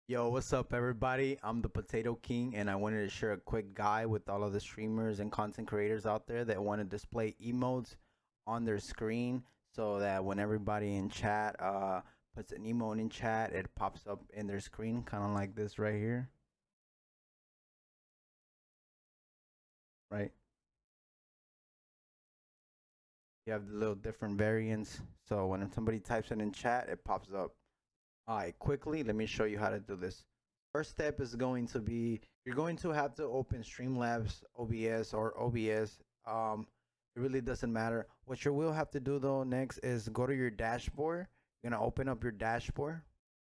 Yo, what's up, everybody? I'm the Potato King, and I wanted to share a quick guide with all of the streamers and content creators out there that want to display emotes on their screen so that when everybody in chat puts an emote in chat, it pops up in their screen, kind of like this right here, right? You have the little different variants, so when somebody types it in chat, it pops up. All right, quickly, let me show you how to do this. First step is going to be you're going to have to open Streamlabs, OBS, or OBS. It really doesn't matter. What you will have to do though next is go to your dashboard. You're gonna open up your dashboard.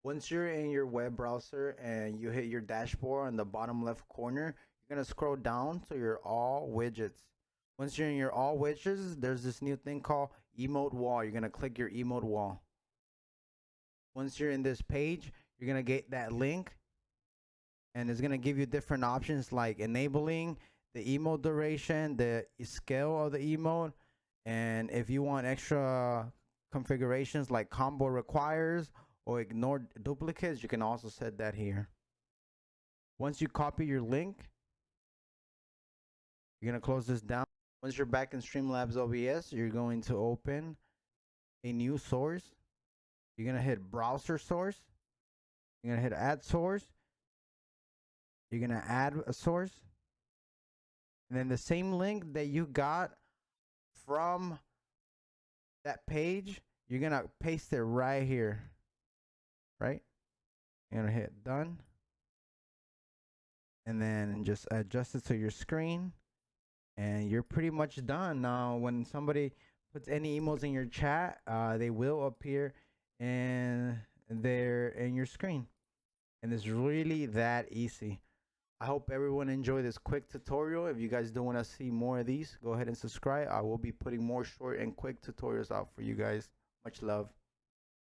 Once you're in your web browser and you hit your dashboard on the bottom left corner, you're gonna scroll down to your all widgets. Once you're in your all widgets, there's this new thing called emote wall. You're gonna click your emote wall. Once you're in this page, you're gonna get that link, and it's gonna give you different options like enabling the emote duration, the scale of the emote, and if you want extra configurations like combo requires or ignore duplicates, you can also set that here. Once you copy your link, you're gonna close this down. Once you're back in Streamlabs OBS, you're going to open a new source. You're gonna hit browser source. You're gonna hit add source. You're gonna add a source, and then the same link that you got from that page, you're gonna paste it right here, right? You're gonna hit done, and then just adjust it to your screen, and you're pretty much done. Now, when somebody puts any emotes in your chat, they will appear in your screen, and it's really that easy. I hope everyone enjoyed this quick tutorial. If you guys do want to see more of these, go ahead and subscribe. I will be putting more short and quick tutorials out for you guys. Much love.